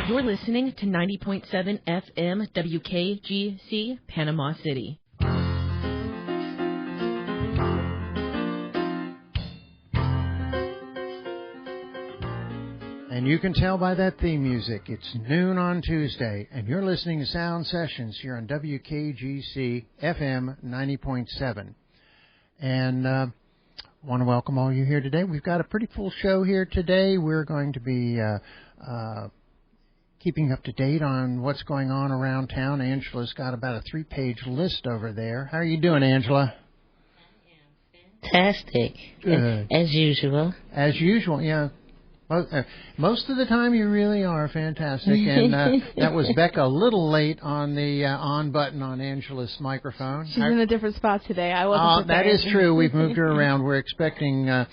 You're listening to 90.7 FM WKGC, Panama City. And you can tell by that theme music, it's noon on Tuesday, and you're listening to Sound Sessions here on WKGC FM 90.7. And want to welcome all you here today. We've got a pretty full show here today. We're going to be keeping up to date on what's going on around town. Angela's got about a 3-page list over there. How are you doing, Angela? Fantastic. Good. As usual. As usual, yeah. Most of the time you really are fantastic. And that was Becca a little late on the on button on Angela's microphone. She's in a different spot today. I wasn't prepared. That is true. We've moved her around. We're expecting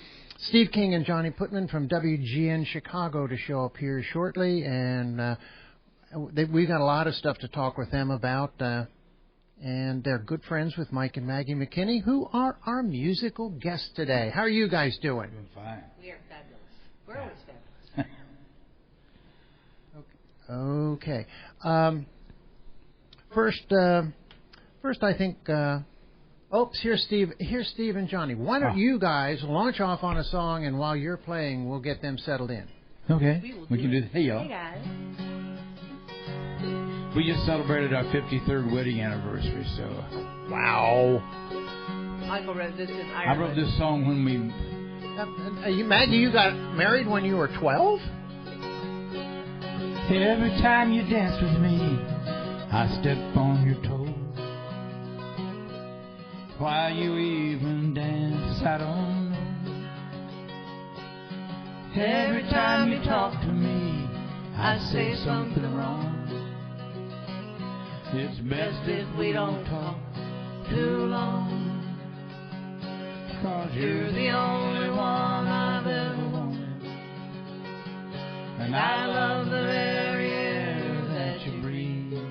Steve King and Johnnie Putman from WGN Chicago to show up here shortly. And we've got a lot of stuff to talk with them about. And they're good friends with Mike and Maggie McKinney, who are our musical guests today. How are you guys doing? Doing fine. We are fabulous. We're always fabulous. Okay. First, I think. Here's Steve. Here's Steve and Johnnie. Why don't you guys launch off on a song, and while you're playing, we'll get them settled in. Okay. We can do that. Hey, y'all. Hey, guys. We just celebrated our 53rd wedding anniversary, so. Wow. Michael wrote this in Ireland. I wrote this song when we. Maggie, you got married when you were 12? Every time you dance with me, I step on your toes. Why you even dance, I don't know. Every time you talk to me, I say something wrong. It's best if we don't talk too long. 'Cause you're the only one I've ever wanted. And I love the very air that you breathe.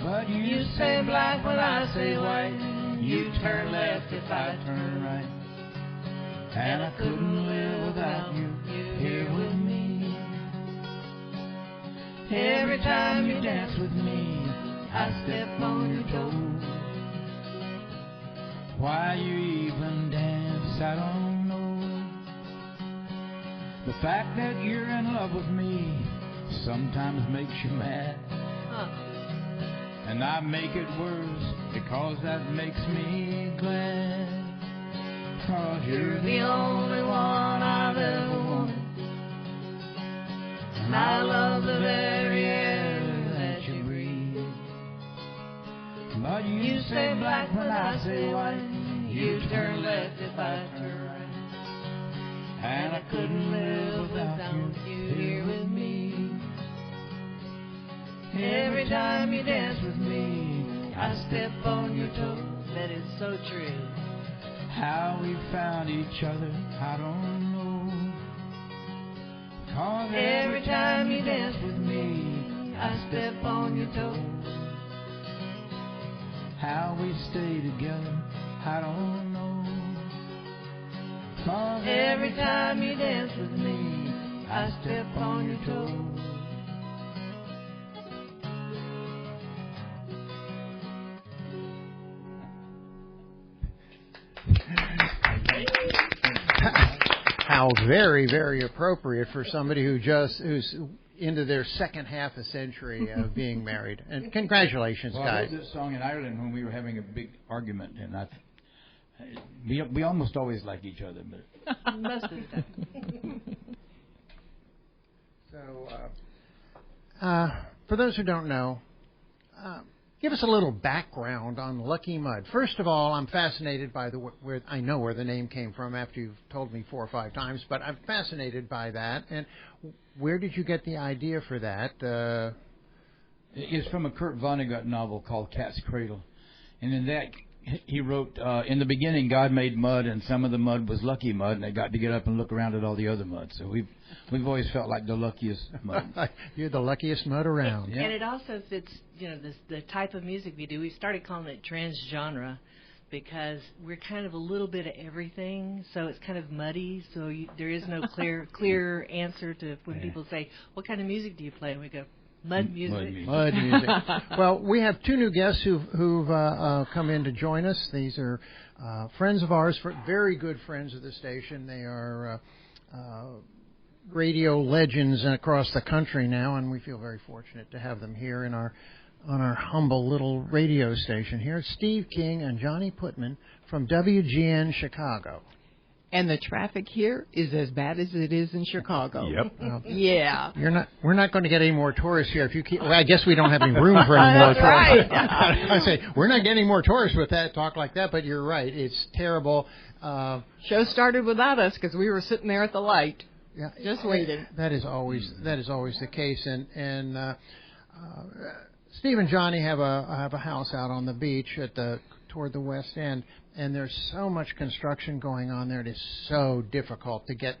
But you say black when I say white. You turn left if I turn right. And I couldn't live without you here with me. Every time you dance with me, I step on your toes. Why you even dance, I don't know. The fact that you're in love with me sometimes makes you mad. And I make it worse because that makes me glad. 'Cause you're the only one I've ever wanted. And I love the very air that you breathe. But you say black when I say white. You turn left if I turn right. And I couldn't live without you here with me. Every time you dance with me, I step on your toes. That is so true. How we found each other, I don't know. 'Cause every time you dance with me, I step on your toes. How we stay together, I don't know. 'Cause every time you dance with me, I step on your toes. How very, very appropriate for somebody who's into their second half a century of being married. And congratulations, guys. I wrote this song in Ireland when we were having a big argument, and we almost always like each other, but most of the time. So, for those who don't know, give us a little background on Lucky Mud. First of all, I'm fascinated by where I know where the name came from after you've told me 4 or 5 times, but I'm fascinated by that. And where did you get the idea for that? It's from a Kurt Vonnegut novel called Cat's Cradle, and in that he wrote, in the beginning, God made mud, and some of the mud was lucky mud, and they got to get up and look around at all the other mud. So we've always felt like the luckiest mud. You're the luckiest mud around. Yeah. And it also fits, the type of music we do. We started calling it transgenre because we're kind of a little bit of everything, so it's kind of muddy. So there is no clear answer to when people say, "What kind of music do you play?" And we go, "Mud music." Mud music. Well, we have two new guests who've come in to join us. These are friends of ours, very good friends of the station. They are radio legends across the country now, and we feel very fortunate to have them here on our humble little radio station here. Steve King and Johnnie Putman from WGN Chicago. And the traffic here is as bad as it is in Chicago. Yep. Yeah. We're not going to get any more tourists here if you keep. Well, I guess we don't have any room for any more tourists. Right. I say we're not getting more tourists with that talk like that. But you're right. It's terrible. Show started without us because we were sitting there at the light. Yeah, just waiting. That is always the case. And Steve and Johnnie have a house out on the beach toward the west end, and there's so much construction going on there. It is so difficult to get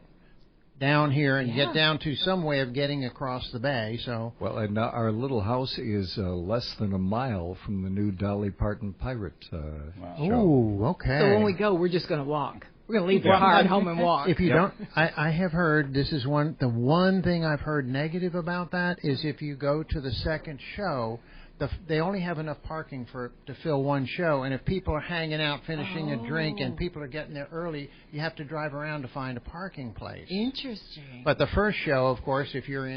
down here and get down to some way of getting across the bay. So well, and our little house is less than a mile from the new Dolly Parton Pirate show. Ooh, okay. So when we go, we're just going to walk. We're going to leave the car at home and walk. If you don't, I have heard this is the one thing I've heard negative about that is if you go to the second show, they only have enough parking to fill one show, and if people are hanging out finishing a drink and people are getting there early, you have to drive around to find a parking place. Interesting. But the first show, of course, if you're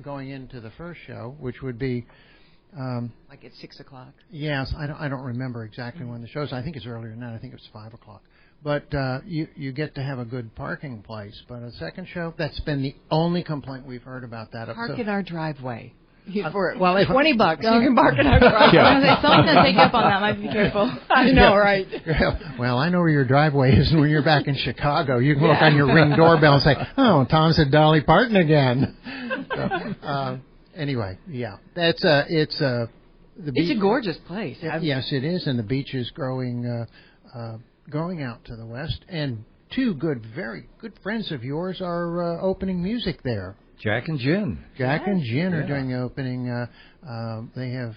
going into the first show, which would be like at 6 o'clock. Yes, I don't remember exactly when the show is. I think it's earlier than that. I think it's 5 o'clock. But you get to have a good parking place. But a second show, that's been the only complaint we've heard about that. Park in our driveway. For well, if $20, you can park in our driveway. Someone's going to take you up on that. Might be careful. I know, right? Well, I know where your driveway is, and when you're back in Chicago, you can look on your Ring doorbell and say, "Oh, Tom said Dolly Parton again." So, anyway, yeah, it's a gorgeous place. Yes, it is, and the beach is growing out to the west, and two very good friends of yours are opening music there. Jack and Jen. Jack and Jen are doing the opening.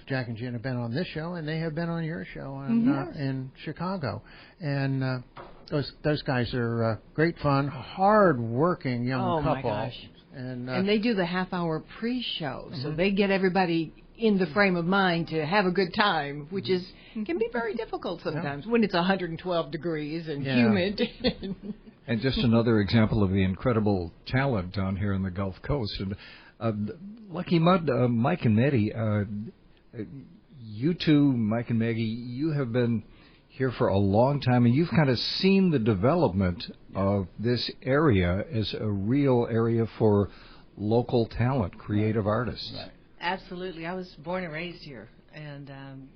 Jack and Jen have been on this show, and they have been on your show in Chicago. And those guys are great fun, hard-working young couple. My gosh. And they do the half-hour pre-show, so they get everybody in the frame of mind to have a good time, which can be very difficult sometimes when it's 112 degrees and humid. And just another example of the incredible talent down here in the Gulf Coast. And Lucky Mud, Mike and Maddie, you two, Mike and Maggie, you have been here for a long time, and you've kind of seen the development of this area as a real area for local talent, creative artists. Right. Absolutely. I was born and raised here, and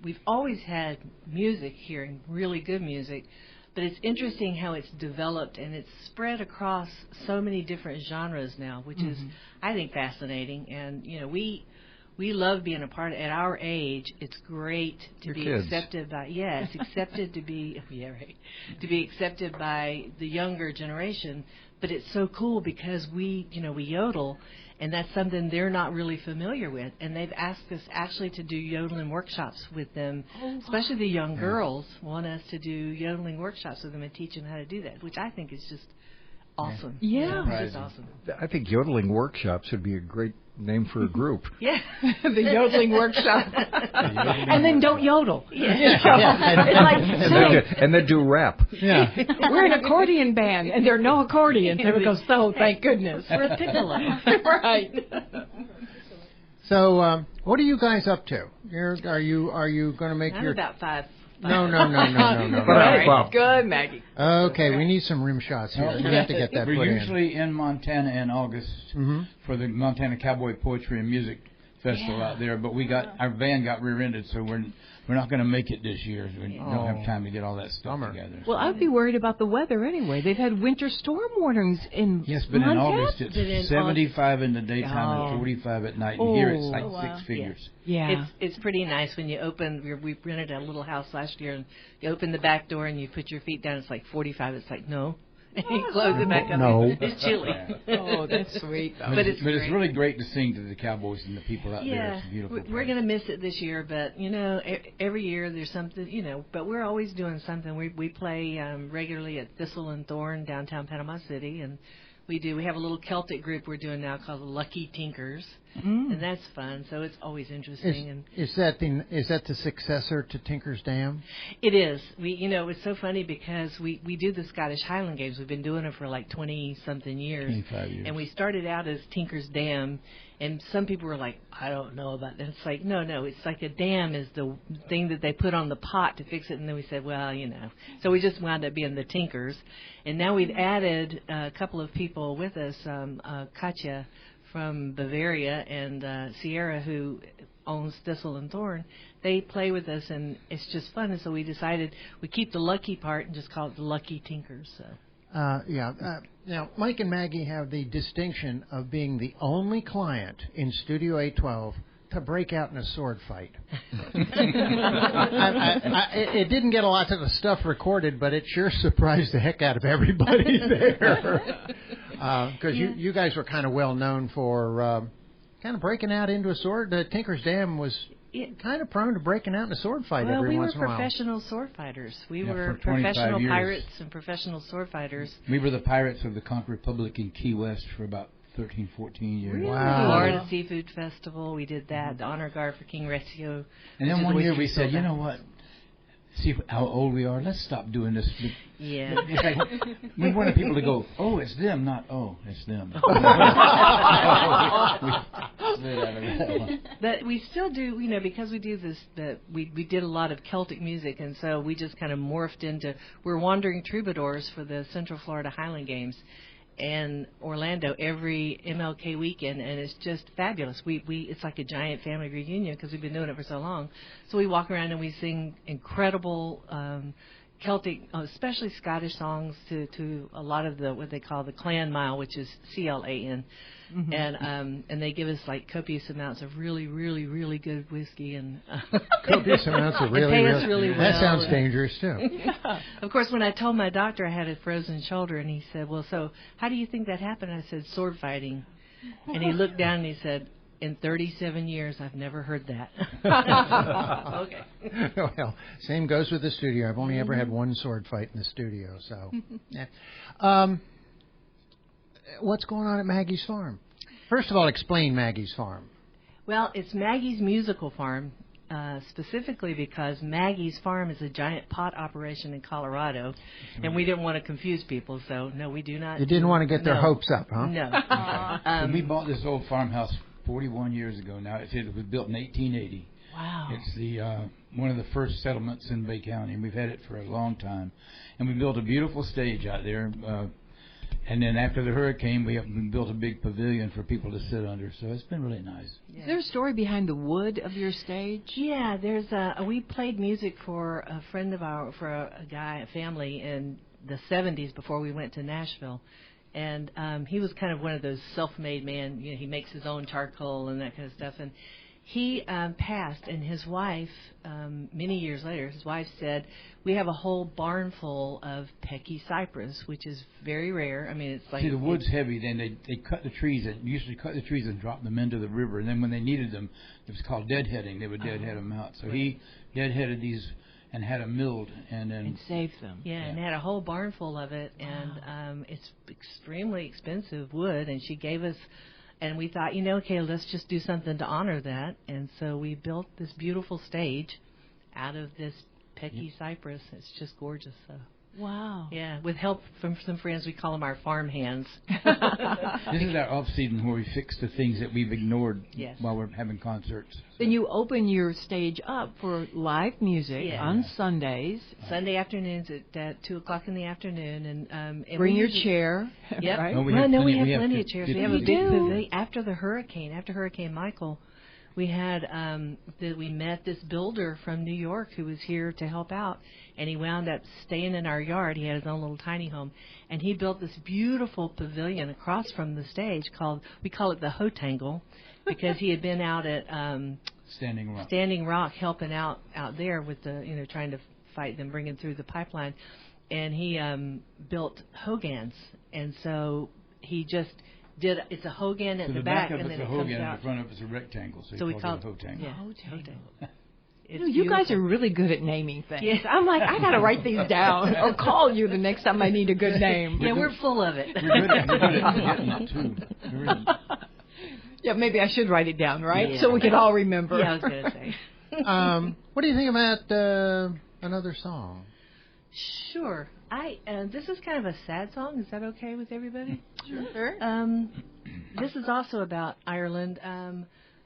we've always had music here, and really good music. But it's interesting how it's developed, and it's spread across so many different genres now, which is, I think, fascinating. And, we love being a part of it. At our age, it's great to be accepted by, to be accepted by the younger generation. But it's so cool because we yodel, and that's something they're not really familiar with. And they've asked us actually to do yodeling workshops with them, especially the young girls want us to do yodeling workshops with them and teach them how to do that, which I think is just awesome. Yeah. It's just awesome. I think yodeling workshops would be a great name for a group. Yeah. The yodeling workshop. And then don't yodel. And then do rap. Yeah. We're an accordion band, and there are no accordions. And it goes, thank goodness. We're a piccolo. Right. So, what are you guys up to? Are you going to make I'm your... about 5. No. Right. Good, Maggie. Okay, we need some rim shots here. We have to get that put in. We're usually in Montana in August for the Montana Cowboy Poetry and Music Festival out there, but our van got rear-ended, so we're not going to make it this year. We don't have time to get all that stuff together. Well, I'd be worried about the weather anyway. They've had winter storm warnings in but Montana? in August it's 75 in the daytime and 45 at night. And here it's like 6 figures. Yeah. It's pretty nice when you open. We rented a little house last year, and you open the back door and you put your feet down. It's like 45. It's like, no, and you close it back up. No. It's chilly. Oh, that's sweet. But it's great. really great to sing to the Cowboys and the people out there. Yeah, It's a beautiful we're place. going to miss it this year, but every year there's something, but we're always doing something. We play regularly at Thistle and Thorn downtown Panama City, and we have a little Celtic group we're doing now called the Lucky Tinkers, and that's fun. So it's always interesting. Is that the successor to Tinker's Dam? It is. It's so funny because we do the Scottish Highland Games. We've been doing it for like 20-something years. 25 years. And we started out as Tinker's Dam, and some people were like, I don't know about that. It's like, no, it's like a dam is the thing that they put on the pot to fix it. And then we said, well, So we just wound up being the Tinkers. And now we've added a couple of people with us, Katja from Bavaria and Sierra, who owns Thistle and Thorn. They play with us, and it's just fun. And so we decided we keep the lucky part and just call it the Lucky Tinkers. So. Now, Mike and Maggie have the distinction of being the only client in Studio 812 to break out in a sword fight. It didn't get a lot of the stuff recorded, but it sure surprised the heck out of everybody there. Because you guys were kind of well known for kind of breaking out into a sword. Tinker's Dam was kind of prone to breaking out in a sword fight every once in a while. We were professional sword fighters. We for were 25 professional years. pirates and professional sword fighters. We were the pirates of the Conch Republic in Key West for about 13, 14 years. Really? Wow. Florida Seafood Festival, we did that. The Honor Guard for King Recio. And then one year we said, you know what? See how old we are. Let's stop doing this. Yeah. It's like, we wanted people to go, oh, it's them, not, oh, it's them. But we still do, because we do this, we did a lot of Celtic music, and so we just kind of morphed into, we're wandering troubadours for the Central Florida Highland Games and Orlando every MLK weekend, and it's just fabulous. It's like a giant family reunion because we've been doing it for so long. So we walk around and we sing incredible Celtic, especially Scottish songs to a lot of what they call the Clan Mile, which is CLAN. Mm-hmm. And they give us like copious amounts of really, really, really good whiskey and copious amounts of really, pay us really well. That sounds dangerous too. Yeah. Of course, when I told my doctor I had a frozen shoulder, and he said, "Well, so how do you think that happened?" I said, "Sword fighting." And he looked down and he said, "In 37 years, I've never heard that." Okay. Well, same goes with the studio. I've only ever had one sword fight in the studio. So, yeah. What's going on at Maggie's Farm? First of all, explain Maggie's Farm. Well, it's Maggie's Musical Farm, specifically because Maggie's Farm is a giant pot operation in Colorado, and we didn't want to confuse people, so no, we do not. You didn't want to get their hopes up, huh? No. So we bought this old farmhouse 41 years ago now. It was built in 1880. Wow. It's the one of the first settlements in Bay County, and we've had it for a long time. And we built a beautiful stage out there. And then after the hurricane, we built a big pavilion for people to sit under. So it's been really nice. Is there a story behind the wood of your stage? Yeah, we played music for a friend of ours, for a family in the 70s before we went to Nashville. And he was kind of one of those self-made man. He makes his own charcoal and that kind of stuff. And he passed, and his wife, many years later, his wife said, "We have a whole barn full of pecky cypress, which is very rare. I mean, it's like..." See, the wood's heavy. Then they cut the trees, and usually cut the trees and drop them into the river. And then when they needed them, it was called deadheading. They would deadhead them out. So he deadheaded these and had them milled and saved them. Yeah, and had a whole barn full of it. And it's extremely expensive wood, and she gave us... And we thought, okay, let's just do something to honor that. And so we built this beautiful stage out of this pecky cypress. It's just gorgeous. So. Wow. Yeah, with help from some friends. We call them our farm hands. This is our off-season where we fix the things that we've ignored while we're having concerts. Then you open your stage up for live music on Sundays. Sunday afternoons at 2 o'clock in the afternoon. And bring your chair. Yep. Right? No, we have plenty of chairs. We have a big pavilion. After Hurricane Michael, we had we met this builder from New York who was here to help out, and he wound up staying in our yard. He had his own little tiny home, and he built this beautiful pavilion across from the stage we call it the Hotangle, because he had been out at Standing Rock helping out there with the trying to fight them bringing through the pipeline. and he built hogans, and so he just did. It's a hogan at So the back back, of and it's then a it comes hogan, out. and the front of it's a rectangle. So, So we he call calls it a hotangle. Yeah, Hotangle. It's You guys beautiful. are really good at naming things. Yes. I'm like, I got to write these down or call you the next time I need a good name. Yeah, we're full of it. We're good at forgetting it, too. Really. Yeah, maybe I should write it down, right? Yeah. So we can all remember. Yeah, I was going to say. What do you think about another song? Sure. This is kind of a sad song. Is that okay with everybody? Sure. This is also about Ireland.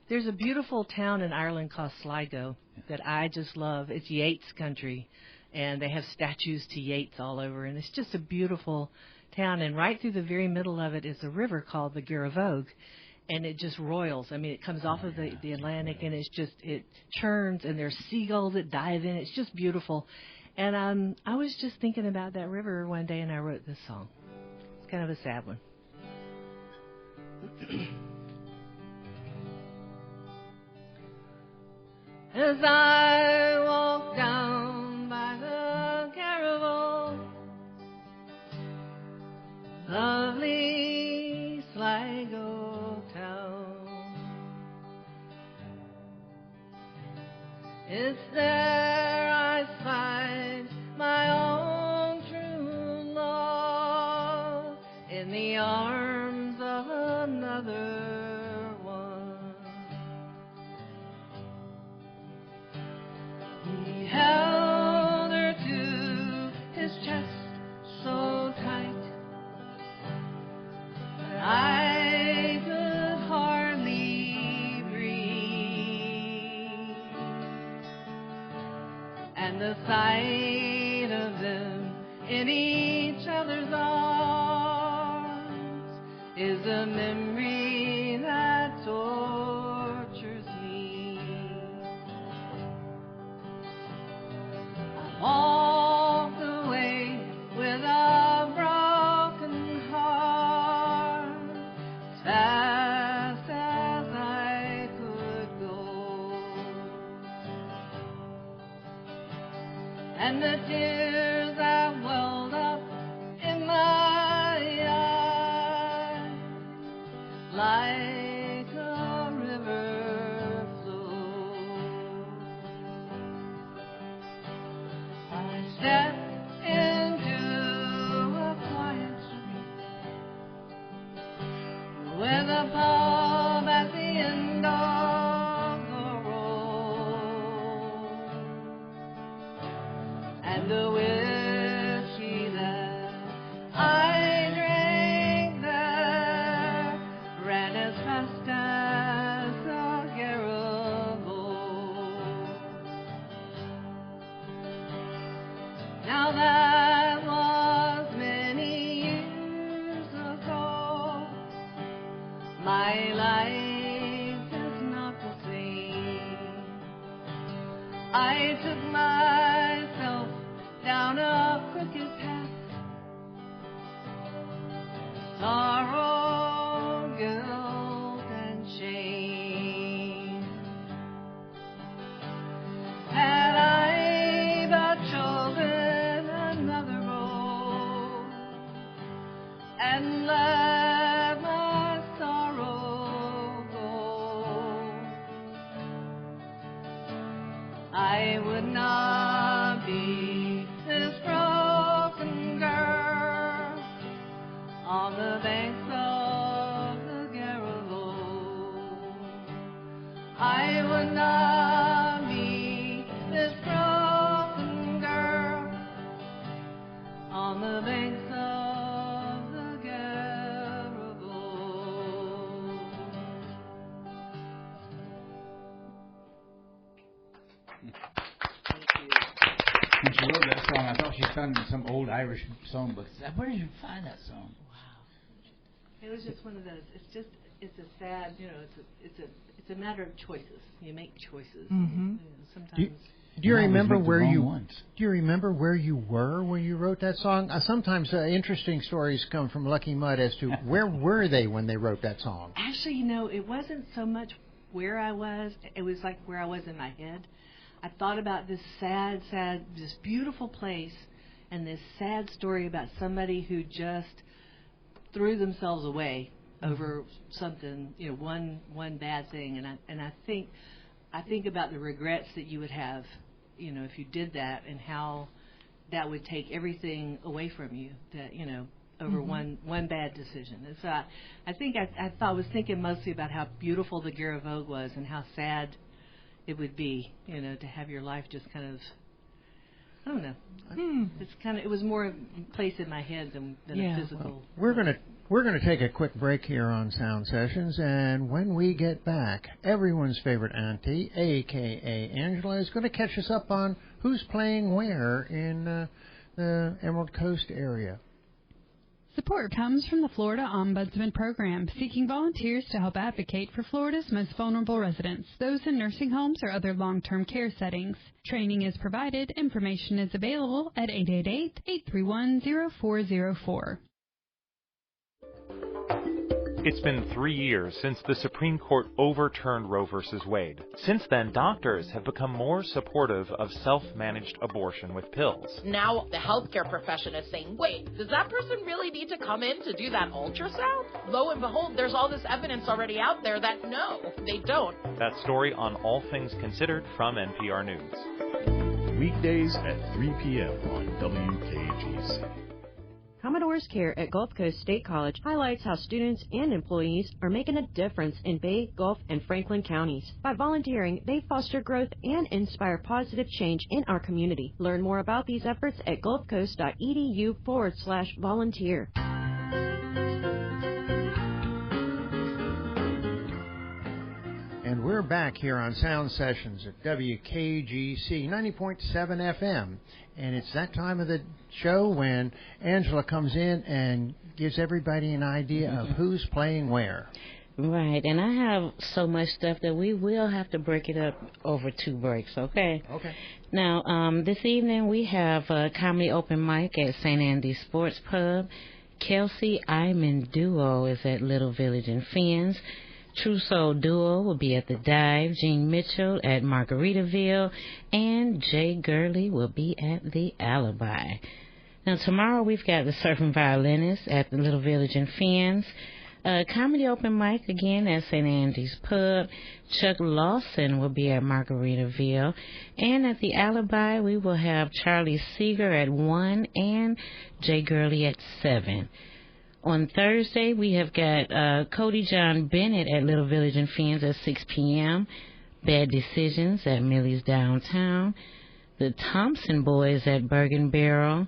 There's a beautiful town in Ireland called Sligo that I just love. It's Yeats country, and they have statues to Yeats all over, and it's just a beautiful town. And right through the very middle of it is a river called the Garavogue, and it just roils. I mean, it comes off of the Atlantic, and it churns, and there's seagulls that dive in. It's just beautiful. And I was just thinking about that river one day, and I wrote this song. It's kind of a sad one. As I walk down by the Garavogue, lovely Sligo town, it's there I find my own true love in the arms of another one. He held her to his chest so tight that I could hardly breathe, and the sight of them in each other's arms is a memory that tortures me. I walked away with a broken heart, as fast as I could go, and the tears that welled up in my eyes like a river flowed. I stepped into a quiet street with a pub at the end of the road, and the whiskey that I drank there ran as fast as the Garavogue. Now that was many years ago. My life is not the same. I took myself down a crooked path, sorrow, guilt, and shame. Had I but chosen another road and let my sorrow go, I would not be this broken girl on the banks of the Garavogue. I would not be this broken girl on the banks of the Garavogue. When she wrote that song, I thought she found it in some old Irish songbook. I said, where did you find that song? It was just one of those. It's a sad, it's a matter of choices. You make choices. Mhm. Sometimes. Do you I always remember make the where wrong you ones. Do you remember where you were when you wrote that song? Sometimes interesting stories come from Lucky Mud as to where were they when they wrote that song. Actually, it wasn't so much where I was. It was like where I was in my head. I thought about this sad, this beautiful place, and this sad story about somebody who just threw themselves away over something, one bad thing, and I think about the regrets that you would have, if you did that, and how that would take everything away from you, that over one bad decision. And so I was thinking mostly about how beautiful the Gara Vogue was, and how sad it would be, to have your life just kind of, I don't know. It was more placed in my head than a physical. Well, we're gonna take a quick break here on Sound Sessions, and when we get back, everyone's favorite auntie, a.k.a. Angela, is going to catch us up on who's playing where in the Emerald Coast area. Support comes from the Florida Ombudsman Program, seeking volunteers to help advocate for Florida's most vulnerable residents, those in nursing homes or other long-term care settings. Training is provided. Information is available at 888-831-0404. It's been 3 years since the Supreme Court overturned Roe v. Wade. Since then, doctors have become more supportive of self-managed abortion with pills. Now the healthcare profession is saying, wait, does that person really need to come in to do that ultrasound? Lo and behold, there's all this evidence already out there that no, they don't. That story on All Things Considered from NPR News. Weekdays at 3 p.m. on WKGC. Commodore's Care at Gulf Coast State College highlights how students and employees are making a difference in Bay, Gulf, and Franklin counties. By volunteering, they foster growth and inspire positive change in our community. Learn more about these efforts at gulfcoast.edu/volunteer. And we're back here on Sound Sessions at WKGC 90.7 FM. And it's that time of the show when Angela comes in and gives everybody an idea of who's playing where. Right, and I have so much stuff that we will have to break it up over 2 breaks, okay? Okay. Now, this evening we have a comedy open mic at St. Andy's Sports Pub. Kelsey Iman Duo is at Little Village in Fins. True Soul Duo will be at the Dive. Gene Mitchell at Margaritaville. And Jay Gurley will be at the Alibi. Now, tomorrow we've got the Surfing Violinists at the Little Village in Fins. Comedy open mic again at St. Andy's Pub. Chuck Lawson will be at Margaritaville. And at the Alibi, we will have Charlie Seeger at 1 and Jay Gurley at 7. On Thursday, we have got Cody John Bennett at Little Village in Fins at 6 p.m. Bad Decisions at Millie's Downtown. The Thompson Boys at Bergen Barrel.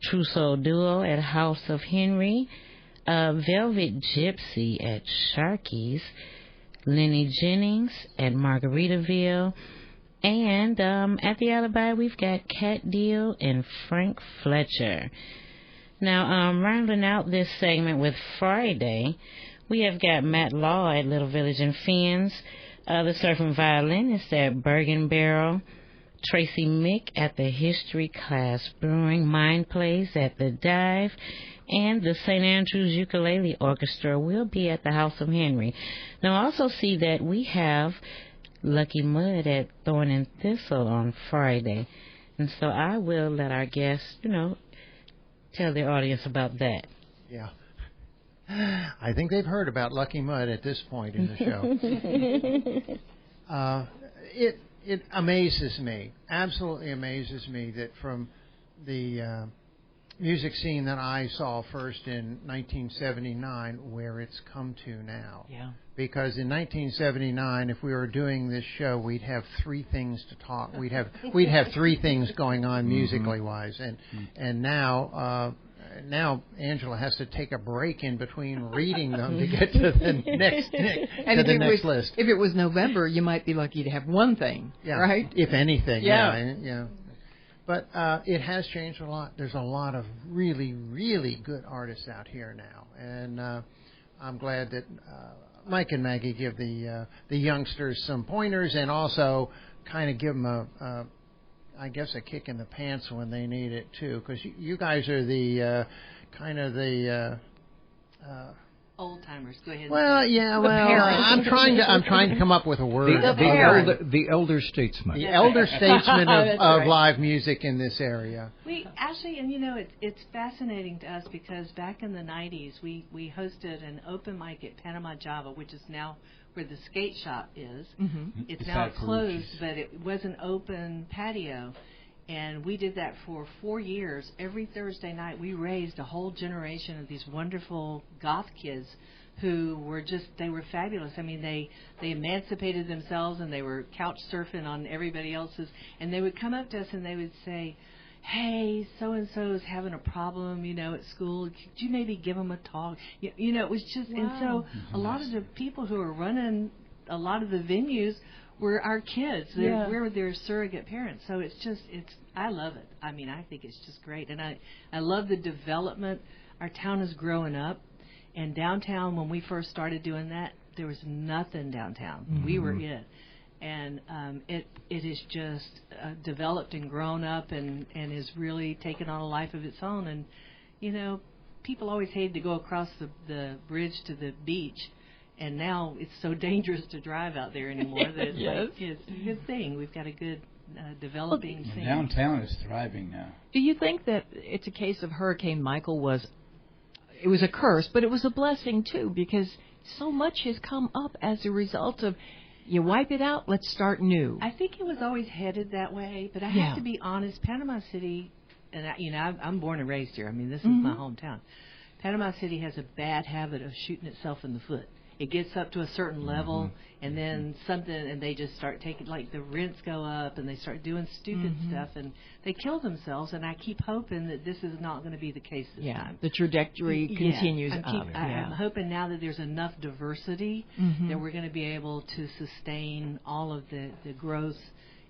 True Soul Duo at House of Henry. Velvet Gypsy at Sharky's. Lenny Jennings at Margaritaville. And at the Alibi, we've got Cat Deal and Frank Fletcher. Now, rounding out this segment with Friday, we have got Matt Law at Little Village in Fins, the Surfing Violinists at Bergen Barrel, Tracy Mick at the History Class Brewing, Mind Plays at the Dive, and the St. Andrews Ukulele Orchestra will be at the House of Henry. Now, I also see that we have Lucky Mud at Thorn and Thistle on Friday, and so I will let our guests, tell the audience about that. Yeah. I think they've heard about Lucky Mud at this point in the show. It amazes me, absolutely amazes me, that from the music scene that I saw first in 1979, where it's come to now. Yeah. Because in 1979, if we were doing this show, we'd have 3 things to talk. We'd have 3 things going on musically wise, and now Angela has to take a break in between reading them to get to the next list. If it was November, you might be lucky to have 1 thing, right? If anything, yeah. But it has changed a lot. There's a lot of really, really good artists out here now, and I'm glad that Mike and Maggie give the youngsters some pointers, and also kind of give them a kick in the pants when they need it too, because you guys are the old timers. Go ahead. Well, yeah. Well, I'm trying to come up with a word. The elder statesman. The elder statesman of live music in this area. We actually, and you know, it's fascinating to us because back in the 90s, we hosted an open mic at Panama Java, which is now where the skate shop is. Mm-hmm. It's now closed, but it was an open patio. And we did that for 4 years. Every Thursday night, we raised a whole generation of these wonderful goth kids who were they were fabulous. I mean, they emancipated themselves and they were couch surfing on everybody else's. And they would come up to us and they would say, hey, so-and-so is having a problem, you know, at school. Could you maybe give them a talk? You know, it was just, and so a lot of the people who are running a lot of the venues were our kids. We're their surrogate parents. So I love it. I mean, I think it's just great. And I love the development. Our town is growing up. And downtown, when we first started doing that, there was nothing downtown. Mm-hmm. We were it. And it has just developed and grown up and has really taken on a life of its own. And, you know, people always hated to go across the bridge to the beach. And now it's so dangerous to drive out there anymore that it's a good thing. We've got a good developing scene. Downtown is thriving now. Do you think that it's a case of Hurricane Michael was a curse, but it was a blessing too, because so much has come up as a result of you wipe it out, let's start new. I think it was always headed that way, but I have to be honest, Panama City, and I'm born and raised here. I mean, this is my hometown. Panama City has a bad habit of shooting itself in the foot. It gets up to a certain level, and then and they just start taking, like the rents go up, and they start doing stupid stuff, and they kill themselves. And I keep hoping that this is not going to be the case this time. The trajectory continues up. I'm hoping now that there's enough diversity that we're going to be able to sustain all of the growth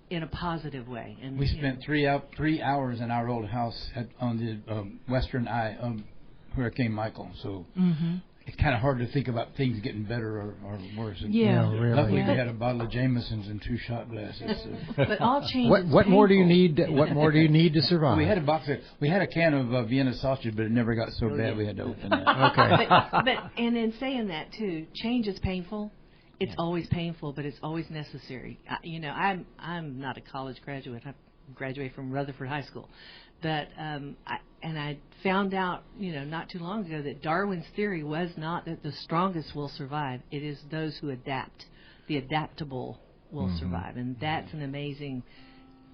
in a positive way. And we spent 3 hours in our old house on the western eye of Hurricane Michael, so. It's kind of hard to think about things getting better or worse. Really. Luckily, we had a bottle of Jameson's and 2 shot glasses. So. But all changes. What more do you need? What more do you need to survive? We had a can of Vienna sausage, but it never got so bad we had to open it. Okay. But and in saying that too, change is painful. It's always painful, but it's always necessary. I'm not a college graduate. I graduated from Rutherford High School. But I found out, not too long ago that Darwin's theory was not that the strongest will survive. It is those who adapt. The adaptable will survive. And that's an amazing,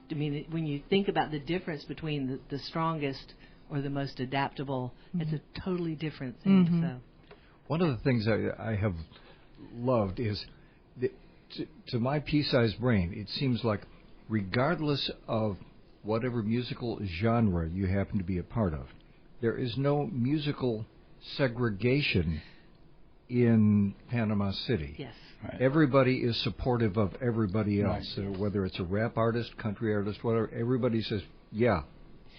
when you think about the difference between the strongest or the most adaptable, it's a totally different thing. So, one of the things I have loved is, to my pea-sized brain, it seems like regardless of whatever musical genre you happen to be a part of, there is no musical segregation in Panama City. Yes. Right. Everybody is supportive of everybody else, whether it's a rap artist, country artist, whatever. Everybody says, yeah,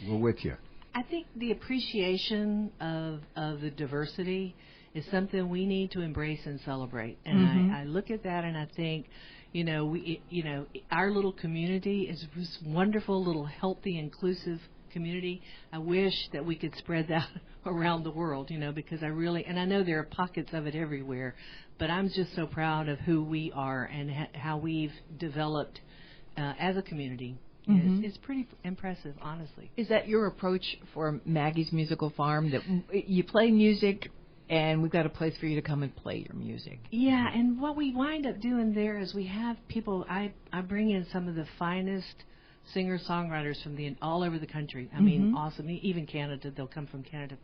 we're with you. I think the appreciation of the diversity is something we need to embrace and celebrate. And I look at that and I think, our little community is this wonderful, little, healthy, inclusive community. I wish that we could spread that around the world, because and I know there are pockets of it everywhere, but I'm just so proud of who we are and how we've developed as a community. It's pretty impressive, honestly. Is that your approach for Maggie's Musical Farm, that you play music and we've got a place for you to come and play your music? Yeah, and what we wind up doing there is we have people, I bring in some of the finest singer-songwriters from all over the country. I mean, awesome. Even Canada, they'll come from Canada.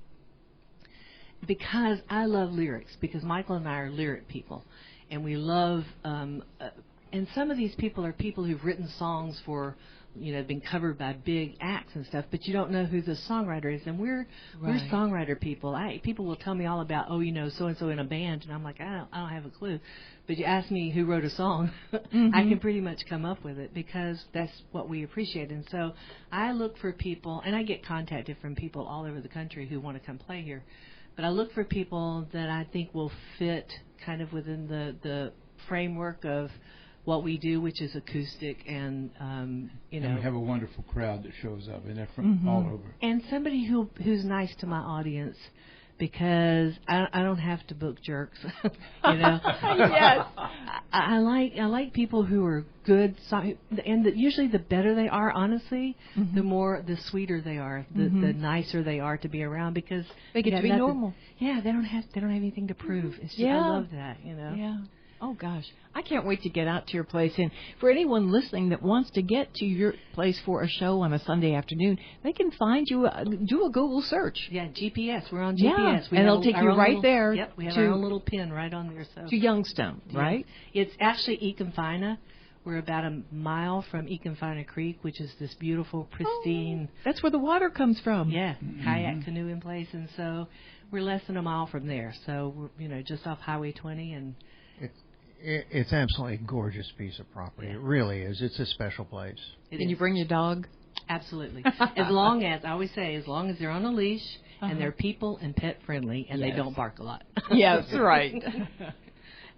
Because I love lyrics, because Michael and I are lyric people. And we love, and some of these people are people who've written songs for, been covered by big acts and stuff, but you don't know who the songwriter is. And we're songwriter people. People will tell me all about, so-and-so in a band, and I'm like, I don't have a clue. But you ask me who wrote a song, I can pretty much come up with it, because that's what we appreciate. And so I look for people, and I get contacted from people all over the country who want to come play here. But I look for people that I think will fit kind of within the framework of what we do, which is acoustic, and And we have a wonderful crowd that shows up, and they're from all over. And somebody who's nice to my audience, because I don't have to book jerks, Yes. I like people who are good, and usually the better they are, honestly, the sweeter they are, the nicer they are to be around, because they get to be normal. Yeah, they don't have anything to prove. It's just, I love that, Yeah. Oh, gosh. I can't wait to get out to your place. And for anyone listening that wants to get to your place for a show on a Sunday afternoon, they can find you, do a Google search. Yeah, GPS. We're on GPS. Yeah, and it'll take you right there. Yep, we have our own little pin right on there. So to Youngstown, right? It's actually Econfina. We're about a mile from Econfina Creek, which is this beautiful, pristine... that's where the water comes from. Yeah, kayak canoeing place. And so we're less than a mile from there. So we're, just off Highway 20 and... It's absolutely a gorgeous piece of property. Yeah. It really is. It's a special place. Can you bring your dog? Absolutely. As long as, I always say, as long as they're on a leash and they're people and pet friendly and they don't bark a lot. Yes, right.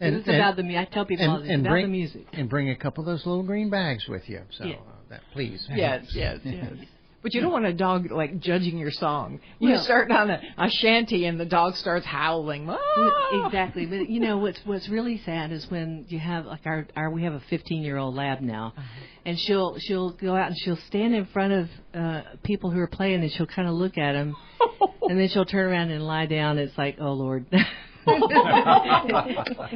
It's about the. I tell people all this, it's about the music. And bring a couple of those little green bags with you. So please. Yes. But you don't want a dog like judging your song. You're starting on a shanty and the dog starts howling. Ah! Exactly. But what's really sad is when you have like we have a 15-year-old lab now, and she'll go out and she'll stand in front of people who are playing, and she'll kind of look at them, and then she'll turn around and lie down. It's like, oh Lord.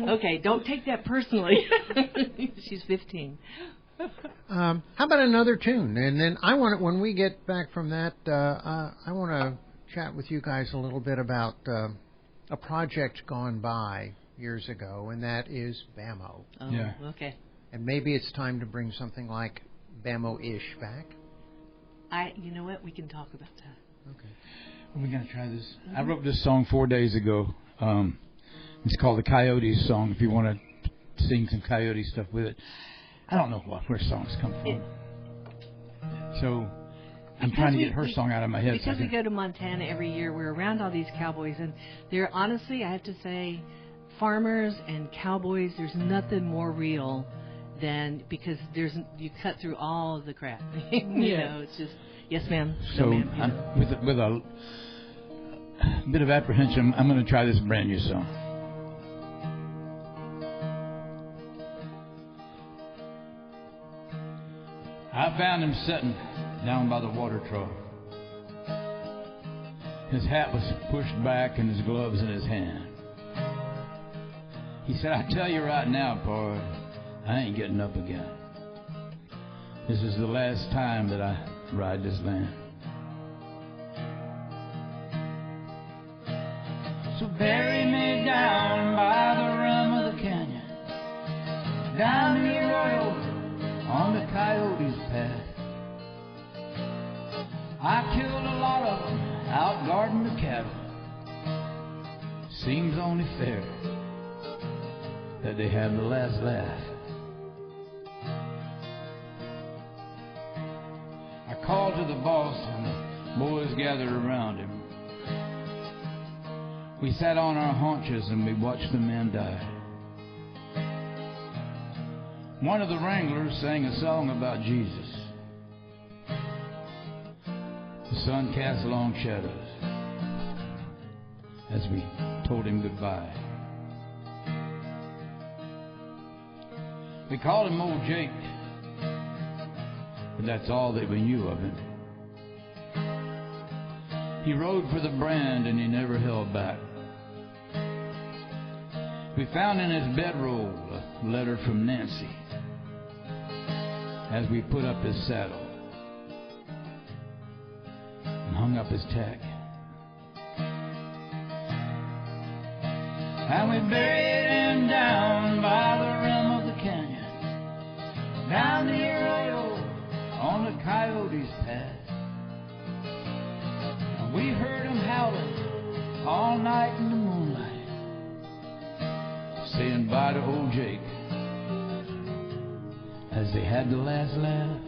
Okay, don't take that personally. She's 15. How about another tune? And then when we get back from that, I want to chat with you guys a little bit about a project gone by years ago, and that is BAMO. Oh, yeah. Okay. And maybe it's time to bring something like BAMO-ish back. You know what? We can talk about that. Okay. We're going to try this. I wrote this song 4 days ago. It's called the Coyotes song, if you want to sing some Coyote stuff with it. I don't know where songs come from. So I'm trying to get her song out of my head. Because we go to Montana every year, we're around all these cowboys, and they're honestly, I have to say, farmers and cowboys, there's nothing more real than, because you cut through all of the crap. It's just, yes ma'am. So no, ma'am. With a bit of apprehension, I'm going to try this brand new song. I found him sitting down by the water trough. His hat was pushed back and his gloves in his hand. He said, I tell you right now, pard, I ain't getting up again. This is the last time that I ride this land. So bury me down by the rim of the canyon, down the arroyo on the Coyotes path. I killed a lot of them out guarding the cattle. Seems only fair that they have the last laugh. I called to the boss and the boys gathered around him. We sat on our haunches and we watched the men die. One of the wranglers sang a song about Jesus. The sun cast long shadows as we told him goodbye. We called him Old Jake, but that's all that we knew of him. He rode for the brand and he never held back. We found in his bedroll a letter from Nancy as we put up his saddle and hung up his tack. And we buried him down by the rim of the canyon, down the arroyo on the Coyotes path. And we heard him howling all night in the moonlight, saying bye to old Jake as they had the last laugh.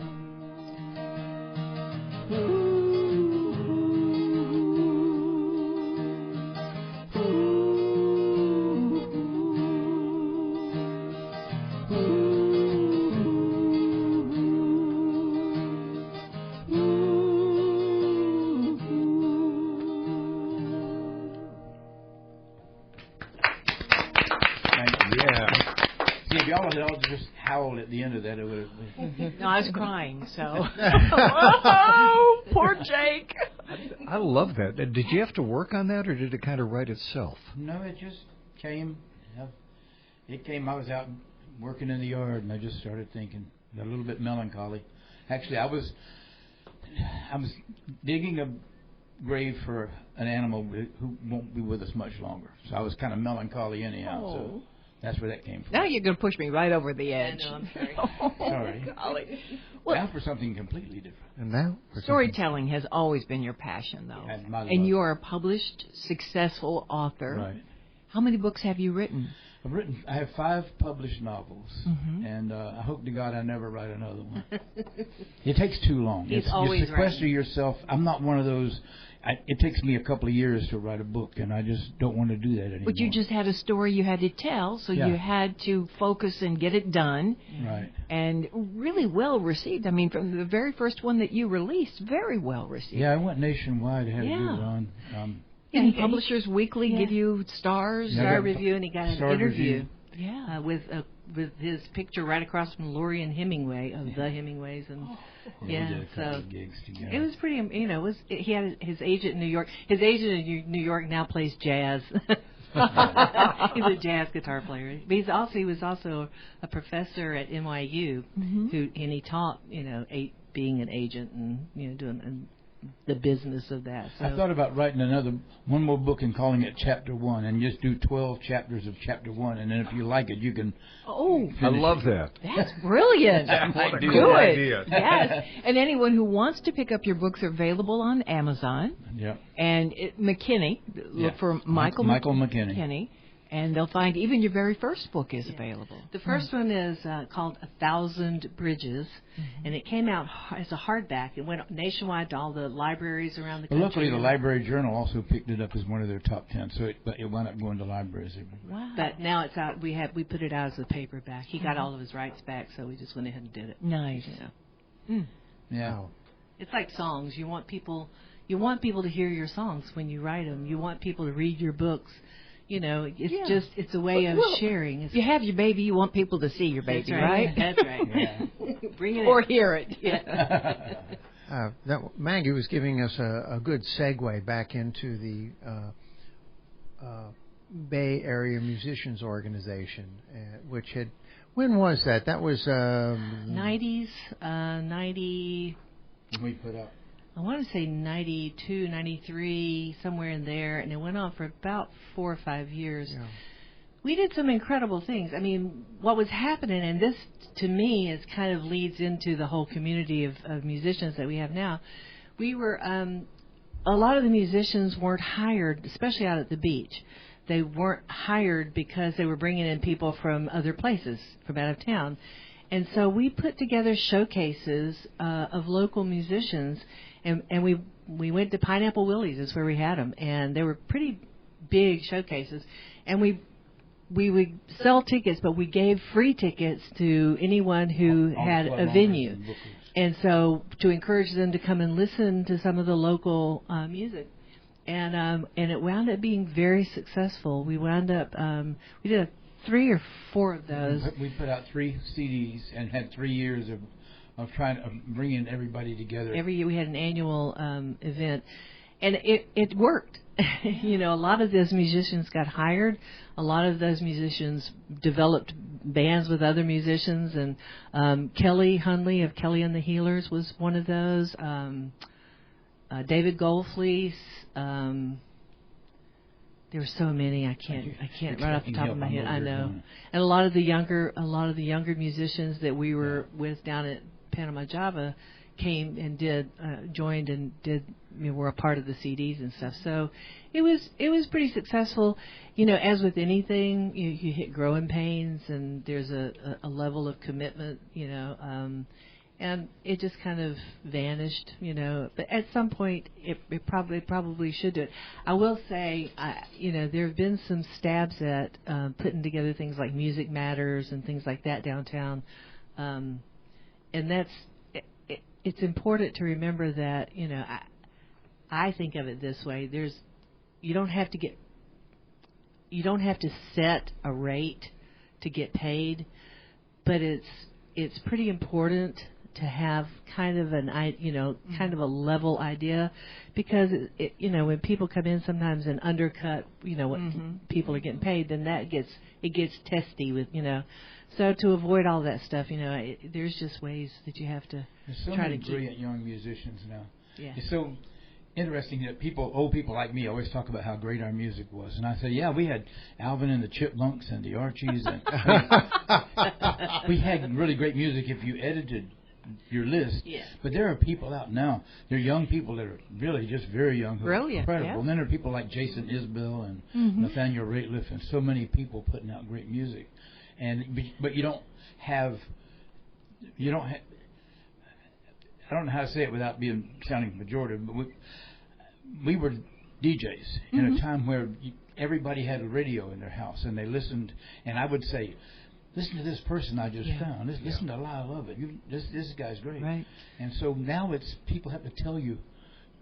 have just howled at the end of that, it would have been. No, I was crying, so. Oh, poor Jake. I love that. Did you have to work on that, or did it kind of write itself? No, it just came. It came. I was out working in the yard, and I just started thinking. Got a little bit melancholy. Actually, I was digging a grave for an animal who won't be with us much longer. So I was kind of melancholy anyhow. Oh. So that's where that came from. Now you're going to push me right over the edge. I know, I'm sorry. Sorry. Golly. Well, Now for something completely different. And now storytelling has always been your passion, though. And my love. And you are a published, successful author. Right. How many books have you written? I have 5 published novels, Mm-hmm. and I hope to God I never write another one. It takes too long. He's You always sequester writing. yourself. I'm not one of those. It takes me a couple of years to write a book, and I just don't want to do that anymore. But you just had a story you had to tell, so Yeah. you had to focus and get it done. Right. And really well received. I mean, from the very first one that you released, very well received. Yeah, I went nationwide. I had a Yeah. good run. And Publishers Weekly give you stars. Yeah, Star I got review, and he got an Star interview. review. Yeah. With his picture right across from Laurie and Hemingway of the Hemingways, and We did a couple of gigs together. it was pretty. He had his agent in New York. His agent in New York now plays jazz. He's a jazz guitar player. But he was also a professor at NYU, Mm-hmm. and he taught being an agent and doing the business of that. So. I thought about writing one more book and calling it Chapter 1, and just do 12 chapters of Chapter 1, and then if you like it, you can. Oh, I love that. that's brilliant. What a Do good it. idea. Yes. And anyone who wants to pick up your books are available on Amazon. Yeah. And McKinney, look for Michael McKinney. And they'll find even your very first book is available. The first one is called 1,000 Bridges, and it came out as a hardback. It went nationwide to all the libraries around the country. Well, luckily, the Library Journal also picked it up as one of their top 10, so it wound up going to libraries everywhere. Wow. But now it's out. We put it out as a paperback. He got all of his rights back, so we just went ahead and did it. Nice. Yeah. It's like songs. You want people to hear your songs when you write them. You want people to read your books. It's a way of sharing. If you have your baby, you want people to see your baby, That's right? right? That's right. Yeah. Bring it Or in. hear it. Yeah. Maggie was giving us a good segue back into the Bay Area Musicians Organization, which had. When was that? That was 90s, 90. We put up. I want to say 92, 93, somewhere in there, and it went on for about 4 or 5 years. Yeah. We did some incredible things. I mean, what was happening, and this to me is kind of leads into the whole community of musicians that we have now. We were a lot of the musicians weren't hired, especially out at the beach. They weren't hired because they were bringing in people from other places, from out of town. And so we put together showcases of local musicians, and we went to Pineapple Willie's, is where we had them, and they were pretty big showcases. And we would sell tickets, but we gave free tickets to anyone who had a venue. And so to encourage them to come and listen to some of the local music. And it wound up being very successful. We wound up we did 3 or 4 of those. We put out 3 CDs and had 3 years of bringing everybody together. Every year we had an annual event, and it worked. A lot of those musicians got hired. A lot of those musicians developed bands with other musicians, and Kelly Hundley of Kelly and the Healers was one of those. David Goldfleece. There were so many I can't right off the top of my head. I know, and a lot of the younger musicians that we were with down at Panama Java came and joined and were a part of the CDs and stuff. So it was pretty successful. As with anything, you hit growing pains, and there's a level of commitment. And it just kind of vanished, But at some point, it probably should do it. I will say, there have been some stabs at putting together things like Music Matters and things like that downtown, and it's important to remember that I think of it this way: you don't have to set a rate to get paid. but it's pretty important to have kind of kind of a level idea, because when people come in sometimes and undercut what people are getting paid, then it gets testy with So to avoid all that stuff, there's just ways that you have to There's so try many to brilliant young musicians now. Yeah. It's so interesting that old people like me always talk about how great our music was, and I say, yeah, we had Alvin and the Chipmunks and the Archies, and we had really great music if you edited your list. Yeah. But there are people out now. There are young people that are really just very young who are incredible. Yeah. And then there are people like Jason Isbell and Nathaniel Rateliff and so many people putting out great music. But you don't have I don't know how to say it without sounding pejorative, but we were DJs in a time where everybody had a radio in their house and they listened, and I would say, listen to this person I just found. Listen to I Love It. This guy's great. Right. And so now it's people have to tell you,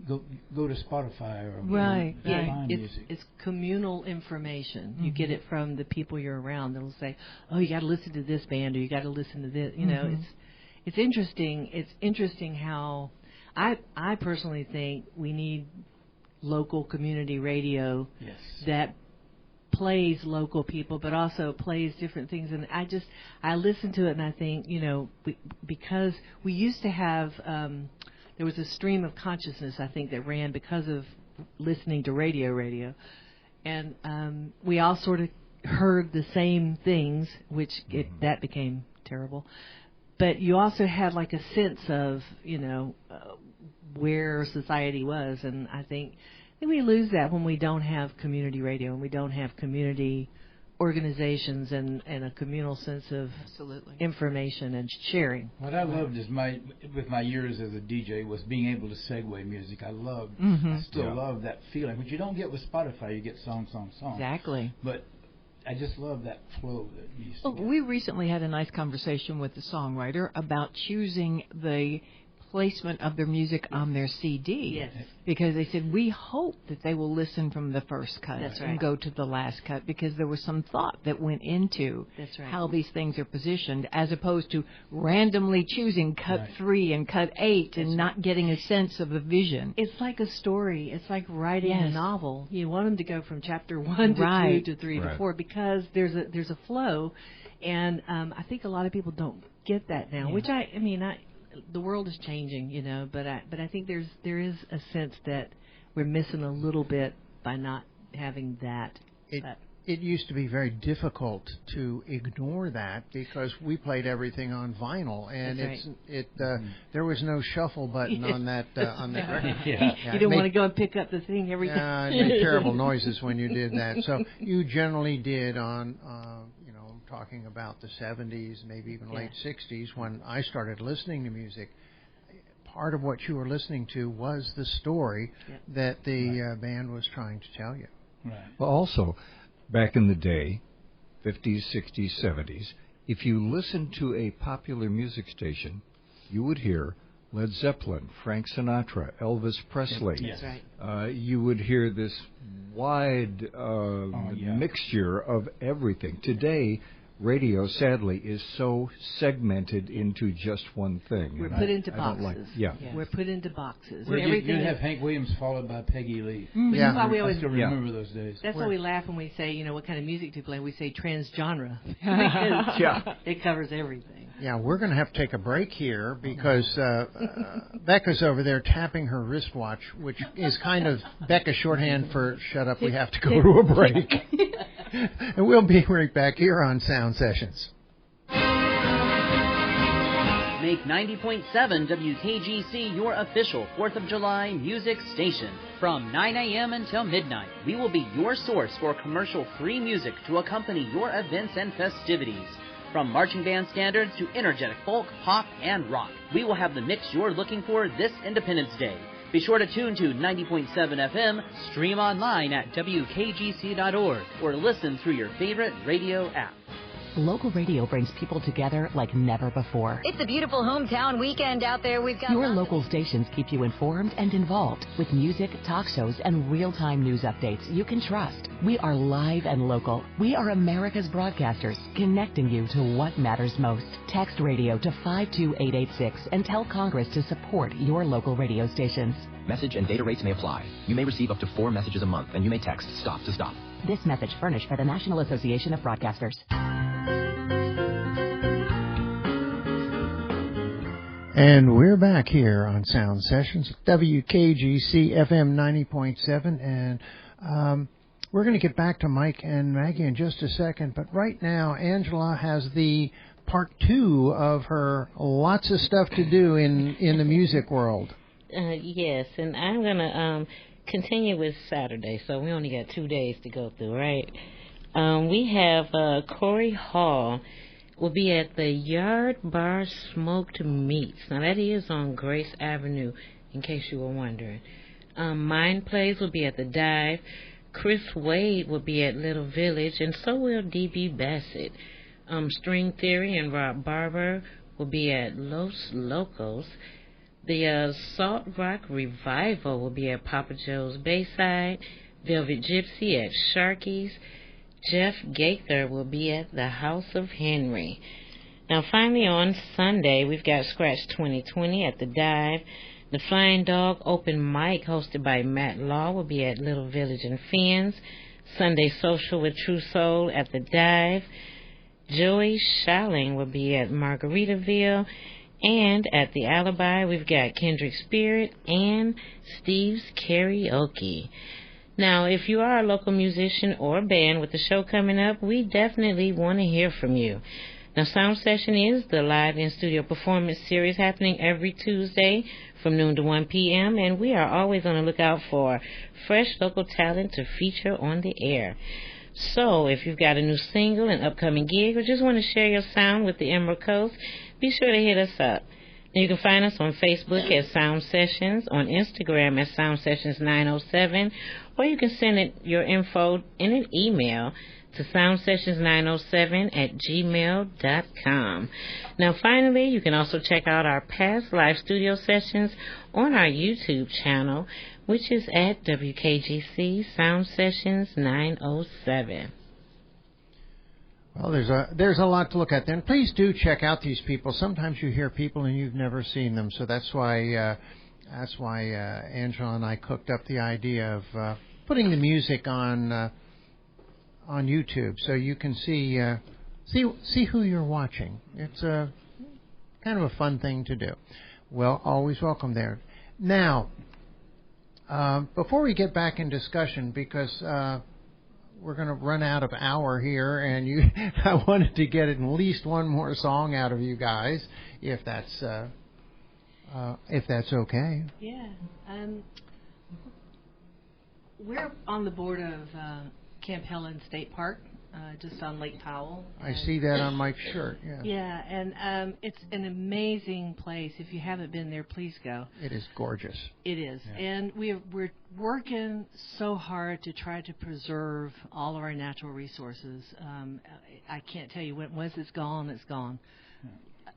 go to Spotify or find music. It's communal information. You get it from the people you're around. They'll say, oh, you got to listen to this band, or you got to listen to this. It's interesting. It's interesting how I personally think we need local community radio that plays local people, but also plays different things. And I listen to it and I think, because we used to have, there was a stream of consciousness, I think, that ran because of listening to radio. And we all sort of heard the same things, which that became terrible. But you also had like a sense of, where society was. And I think we lose that when we don't have community radio and we don't have community organizations and a communal sense of information and sharing. What I loved is with my years as a DJ was being able to segue music. I still love that feeling, which you don't get with Spotify. You get song. Exactly. But I just love that flow that you used to get. We recently had a nice conversation with the songwriter about choosing the placement of their music on their CD. Yes. Because they said, we hope that they will listen from the first cut and go to the last cut, because there was some thought that went into how these things are positioned, as opposed to randomly choosing cut 3 and cut 8 and not getting a sense of the vision. It's like a story. It's like writing a novel. You want them to go from chapter 1 to 2 to 3 to 4, because there's a flow, and I think a lot of people don't get that now, which the world is changing, but I think there is a sense that we're missing a little bit by not having that. It used to be very difficult to ignore that because we played everything on vinyl, and there was no shuffle button on that record. You didn't want to go and pick up the thing every time. It made terrible noises when you did that. So you generally did on talking about the 70s, maybe even late 60s, when I started listening to music. Part of what you were listening to was the story that the band was trying to tell you. Right. Well, also, back in the day, 50s, 60s, 70s, if you listened to a popular music station, you would hear Led Zeppelin, Frank Sinatra, Elvis Presley. Yes. You would hear this wide mixture of everything. Today, radio, sadly, is so segmented into just one thing. We're put into boxes. We're put into boxes. You have Hank Williams followed by Peggy Lee. That's why we always still remember those days. That's why we laugh when we say, what kind of music do you play? We say transgenre. Because it covers everything. Yeah, we're going to have to take a break here because Becca's over there tapping her wristwatch, which is kind of Becca's shorthand for shut up, we have to go to a break. And we'll be right back here on Sound Sessions. Make 90.7 WKGC your official 4th of July music station. From 9 a.m. until midnight, we will be your source for commercial-free music to accompany your events and festivities. From marching band standards to energetic folk, pop, and rock, we will have the mix you're looking for this Independence Day. Be sure to tune to 90.7 FM, stream online at WKGC.org, or listen through your favorite radio app. Local radio brings people together like never before. It's a beautiful hometown weekend out there. We've got Your local stations keep you informed and involved with music, talk shows, and real-time news updates you can trust. We are live and local. We are America's broadcasters, connecting you to what matters most. Text radio to 52886 and tell Congress to support your local radio stations. Message and data rates may apply. You may receive up to 4 messages a month, and you may text STOP to stop. This message furnished by the National Association of Broadcasters. And we're back here on Sound Sessions, WKGC FM 90.7, and we're going to get back to Mike and Maggie in just a second, but right now Angela has the part 2 of her lots of stuff to do in the music world. Yes, and I'm going to continue with Saturday, so we only got 2 days to go through, right? We have Corey Hall will be at the Yard Bar Smoked Meats. Now, that is on Grace Avenue, in case you were wondering. Mind Plays will be at the Dive. Chris Wade will be at Little Village, and so will D.B. Bassett. String Theory and Rob Barber will be at Los Locos. The Salt Rock Revival will be at Papa Joe's Bayside. Velvet Gypsy at Sharky's. Jeff Gaither will be at the House of Henry. Now, finally, on Sunday, we've got Scratch 2020 at the Dive. The Flying Dog Open Mic, hosted by Matt Law, will be at Little Village and Finn's. Sunday Social with True Soul at the Dive. Joey Shalling will be at Margaritaville. And at the Alibi, we've got Kendrick Spirit and Steve's Karaoke. Now, if you are a local musician or band with a show coming up, we definitely want to hear from you. Now, Sound Session is the live in-studio performance series happening every Tuesday from noon to 1 p.m., and we are always on the lookout for fresh local talent to feature on the air. So, if you've got a new single, an upcoming gig, or just want to share your sound with the Emerald Coast, be sure to hit us up. Now, you can find us on Facebook at Sound Sessions, on Instagram at Sound Sessions 907, or you can send your info in an email to soundsessions907@gmail.com. Now, finally, you can also check out our past live studio sessions on our YouTube channel, which is at WKGC Sound Sessions 907. Well, there's a lot to look at there. And please do check out these people. Sometimes you hear people and you've never seen them, so that's why Angela and I cooked up the idea of putting the music on YouTube, so you can see who you're watching. It's kind of a fun thing to do. Well, always welcome there. Now, before we get back in discussion, because we're going to run out of hour here, and I wanted to get at least one more song out of you guys, if that's okay. Yeah. We're on the board of Camp Helen State Park, just on Lake Powell. I see that on Mike's shirt. Yeah. Yeah, and it's an amazing place. If you haven't been there, please go. It is gorgeous. It is, yeah. And we're working so hard to try to preserve all of our natural resources. I can't tell you once it's gone, it's gone. Yeah.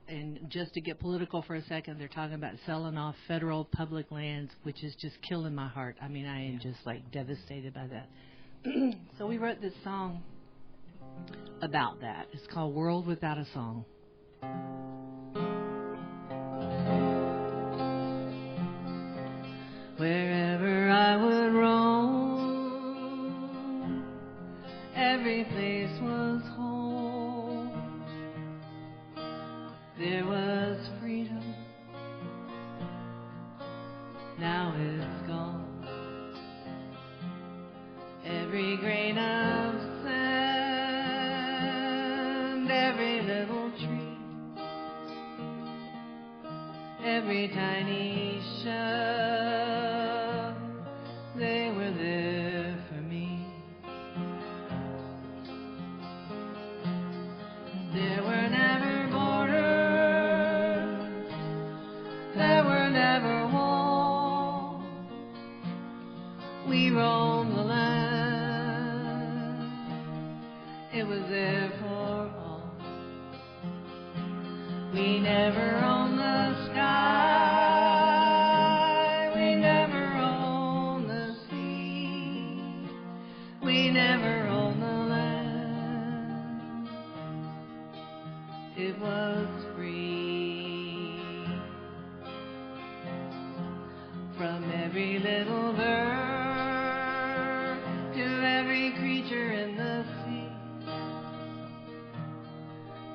And just to get political for a second, they're talking about selling off federal public lands, which is just killing my heart. I mean, I am just like devastated by that. So we wrote this song about that. It's called World Without a Song. Wherever I would roam, every place was home. There was freedom, now it's gone. Every grain of sand, every little tree, every tiny shell, they were there for me. There were never borders, there were never walls. We roamed the land, it was there for all. We never own the sky. We never own the sea. We never own the land. It was free. From every little bird to every creature in the sea,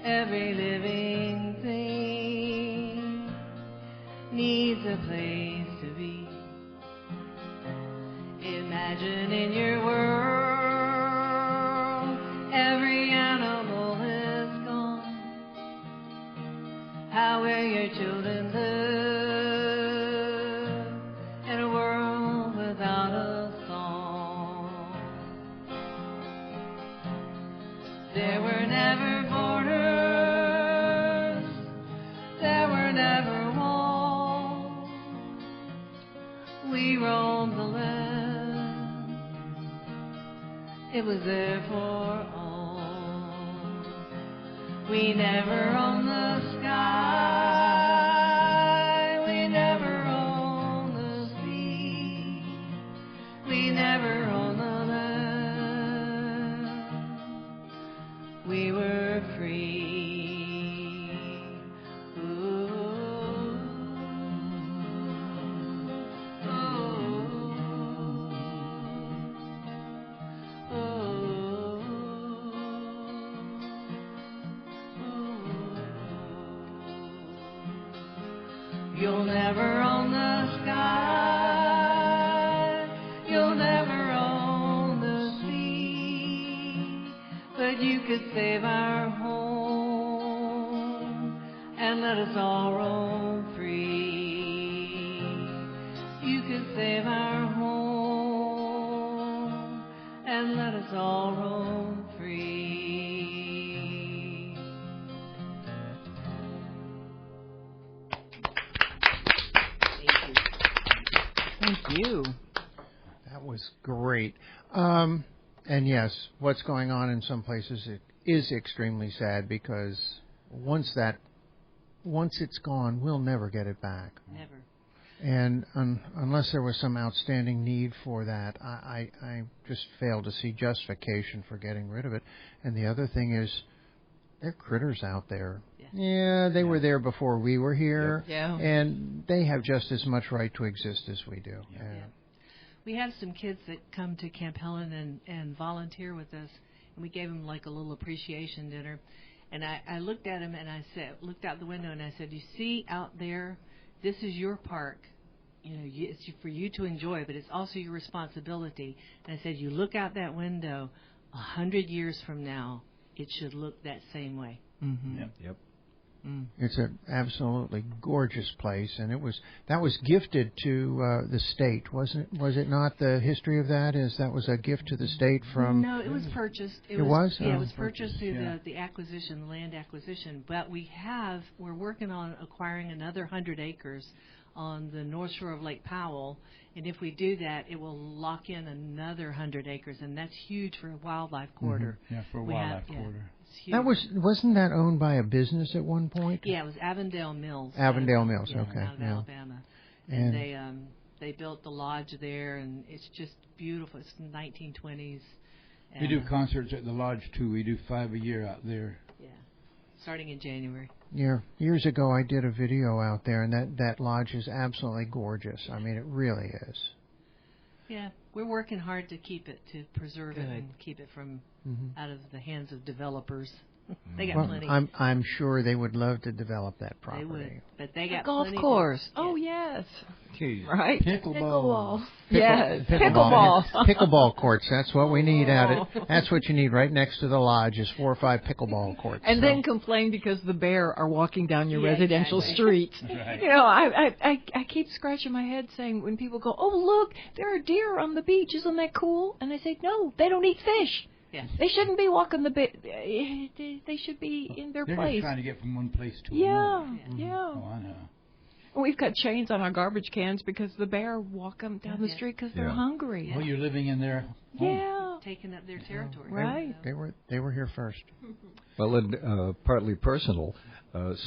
every living thing needs a place to be. Imagine in your world every animal is gone. How will your children live in a world without a song? There were never borders, there were never walls. We roamed the land, it was there for all. We never owned the sky, we never owned the sea, we never owned the land. We were free. Ooh. You'll never own the sky, you'll never own the sea, but you could save our home and let us all roam free. You could save our home and let us all roam free. Thank you. That was great. And yes, what's going on in some places is extremely sad because once it's gone, we'll never get it back. Never. And unless there was some outstanding need for that, I just fail to see justification for getting rid of it. And the other thing is, there are critters out there. Yeah, they were there before we were here. Yeah. And they have just as much right to exist as we do. Yeah. We have some kids that come to Camp Helen and volunteer with us, and we gave them like a little appreciation dinner. And I looked at them and I said, looked out the window and I said, you see out there, this is your park. You know, it's for you to enjoy, but it's also your responsibility. And I said, you look out that window, 100 years from now, it should look that same way. Mm-hmm. Yep. It's an absolutely gorgeous place, and that was gifted to the state, wasn't it? Was it not? The history of that is that was a gift to the state from. No, it was purchased. It was. Yeah, it was purchased through the acquisition, the land acquisition. But we're working on acquiring another 100 acres on the north shore of Lake Powell, and if we do that, it will lock in another 100 acres, and that's huge for a wildlife corridor. Mm-hmm. Yeah, for a wildlife corridor. That wasn't that owned by a business at one point? Yeah, it was Avondale Mills. Avondale Mills, yeah, okay. Out of Alabama. And they built the lodge there, and it's just beautiful. It's the 1920s. We do concerts at the lodge, too. We do 5 a year out there. Yeah, starting in January. Yeah, years ago I did a video out there, and that lodge is absolutely gorgeous. I mean, it really is. Yeah, we're working hard to keep it, to preserve it, and keep it from out of the hands of developers. They got plenty. I'm sure they would love to develop that property. They would, but they got golf plenty course. Yeah. Oh yes, Jeez. right. Pickleball. Yes, pickleball. Pickleball courts. That's what we need out of it. That's what you need right next to the lodge is 4 or 5 pickleball courts. And then complain because the bear are walking down your residential exactly. street. Right. You know, I keep scratching my head saying when people go, oh look, there are deer on the beach. Isn't that cool? And I say, no, they don't eat fish. Yeah. They shouldn't be walking the beach. They should be in their They're place. just trying to get from one place to Yeah, another. yeah. Oh, I know. We've got chains on our garbage cans because the bear walk them down the street because they're hungry. Oh, you're living in their home. Yeah. taken up their territory. Right. They were here first. Well, and partly personal.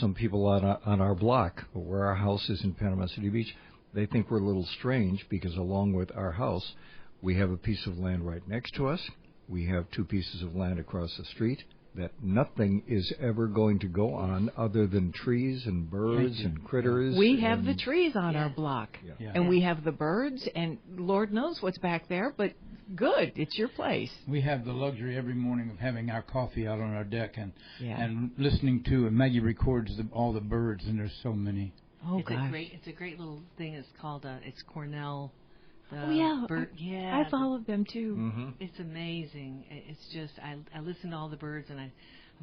Some people on our block, where our house is in Panama City Beach, they think we're a little strange because along with our house, we have a piece of land right next to us. We have 2 pieces of land across the street that nothing is ever going to go on other than trees and birds and critters. We have the trees on our block, Yeah. and we have the birds, and Lord knows what's back there, but good, it's your place. We have the luxury every morning of having our coffee out on our deck and Yeah. and listening to, and Maggie records all the birds, and there's so many. Oh, it's a great little thing. It's called it's Cornell. Oh, yeah. Bird, yeah. I followed them, too. Mm-hmm. It's amazing. It's just, I listen to all the birds, and I'm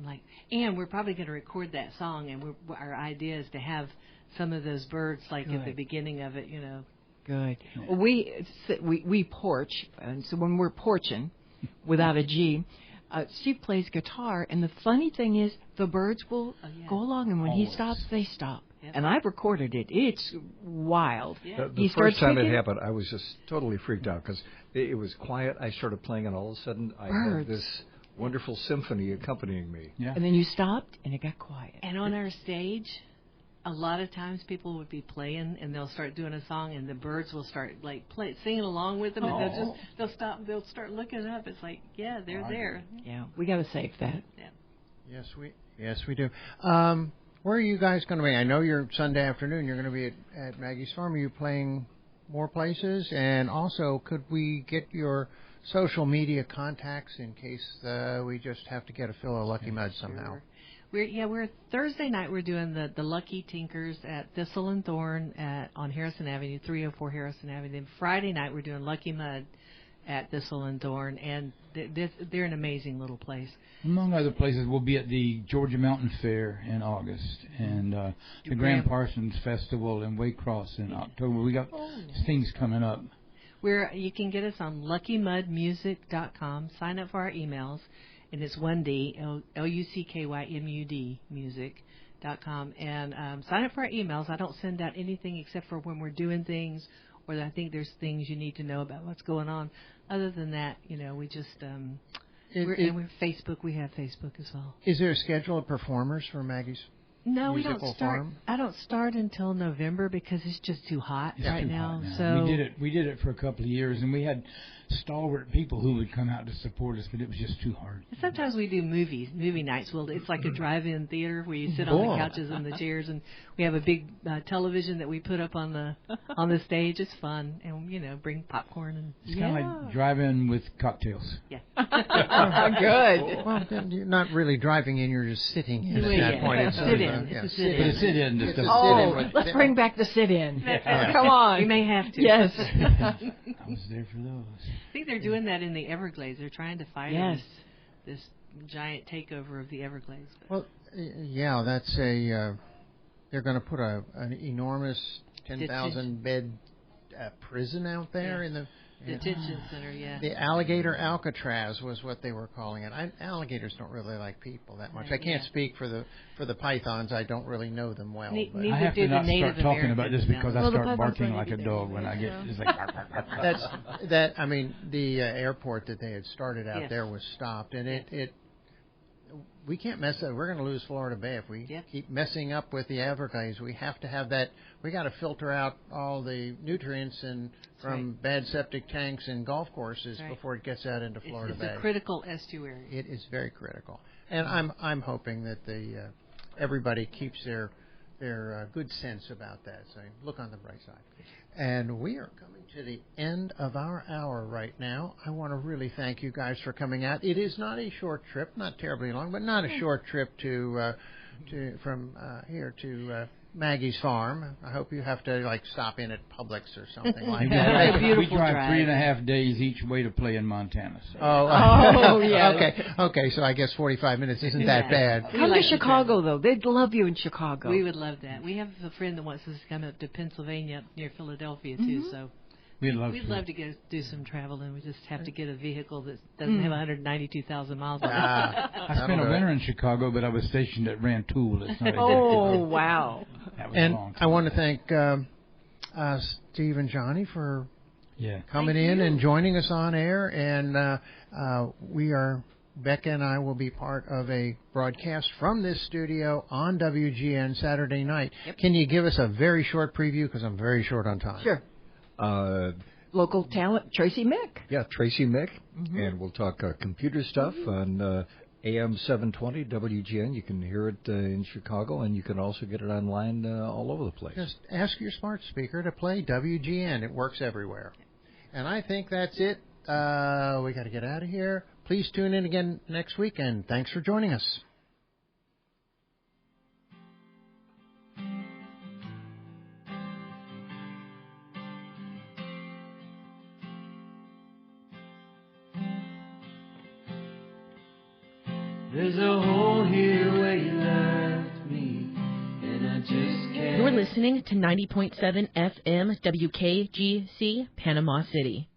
like, and we're probably going to record that song, and our idea is to have some of those birds, like at the beginning of it, you know. Good. Well, we porch, and so when we're porching, without a G, Steve plays guitar, and the funny thing is, the birds will go along, and when he stops, they stop. Yep. And I've recorded it. It's wild. Yeah. The first time it happened, I was just totally freaked out because it was quiet. I started playing, and all of a sudden, I had this wonderful symphony accompanying me. Yeah. And then you stopped, and it got quiet. And on our stage, a lot of times people would be playing, and they'll start doing a song, and the birds will start singing along with them, and they'll stop. They'll start looking up. It's like, yeah, they're there. Yeah, we got to save that. Yeah. Yes, we do. Where are you guys going to be? I know you're Sunday afternoon. You're going to be at Maggie's Farm. Are you playing more places? And also, could we get your social media contacts in case we just have to get a fill of Lucky Mud somehow? We're Thursday night. We're doing the Lucky Tinkers at Thistle and Thorn on Harrison Avenue, 304 Harrison Avenue. And Friday night we're doing Lucky Mud at Thistle and Thorn, and they're an amazing little place. Among other places, we'll be at the Georgia Mountain Fair in August, and the Grand Parsons Festival in Waycross in October. We got things coming up. You can get us on luckymudmusic.com. Sign up for our emails, and it's 1D, LUCKYMUD music.com. And sign up for our emails. I don't send out anything except for when we're doing things, or I think there's things you need to know about what's going on. Other than that, we just... we're Facebook. We have Facebook as well. Is there a schedule of performers for Maggie's? No, we don't start. Farm? I don't start until November because it's just too hot right now. So we did it for a couple of years, and we had stalwart people who would come out to support us, but it was just too hard. Sometimes we do movie nights. Well, it's like a drive-in theater where you sit on the couches and the chairs, and we have a big television that we put up on the stage. It's fun, and bring popcorn and. It's kind of like drive-in with cocktails. Yeah. Good. Well, you're not really driving in; you're just sitting in at that point. It's a sit-in. Let's bring back the sit-in. Come on. We may have to. Yes. I was there for those. I think they're doing that in the Everglades. They're trying to fight this giant takeover of the Everglades. Well, yeah, that's they're going to put an enormous 10,000 bed prison out there in the detention center. Yeah. The alligator Alcatraz was what they were calling it. Alligators don't really like people that much. I can't speak for the pythons. I don't really know them well. But I have to not start talking about this because I start barking like a dog when I get. It's like I mean, the airport that they had started out there was stopped, and it. We can't mess up. We're going to lose Florida Bay if we keep messing up with the Everglades. We have to have that. We got to filter out all the nutrients from bad septic tanks and golf courses before it gets out into Florida Bay. It's a critical estuary. It is very critical, and I'm hoping that everybody keeps their good sense about that. So look on the bright side. And we are coming to the end of our hour right now. I want to really thank you guys for coming out. It is not a short trip, not terribly long, but not a short trip from here to Maggie's Farm. I hope you have to stop in at Publix or something like that. We drive 3.5 days each way to play in Montana. So. Oh, yeah. Okay. So I guess 45 minutes isn't that bad. Come to Chicago, though. They'd love you in Chicago. We would love that. We have a friend that wants us to come up to Pennsylvania, up near Philadelphia, too. So we'd love to go do some traveling. We just have to get a vehicle that doesn't have 192,000 miles on it. I spent a winter in Chicago, but I was stationed at Rantoul. It's not wow. And I want to thank Steve and Johnnie for coming in and joining us on air. And Becca and I will be part of a broadcast from this studio on WGN Saturday night. Yep. Can you give us a very short preview? Because I'm very short on time. Sure. Local talent, Tracy Mick. Yeah, Tracy Mick. And we'll talk computer stuff on AM 720 WGN. You can hear it in Chicago, and you can also get it online all over the place. Just ask your smart speaker to play WGN. It works everywhere. And I think that's it. We got to get out of here. Please tune in again next week, and thanks for joining us. There's a hole here where you left me, and I just can't. You're listening to 90.7 FM WKGC, Panama City.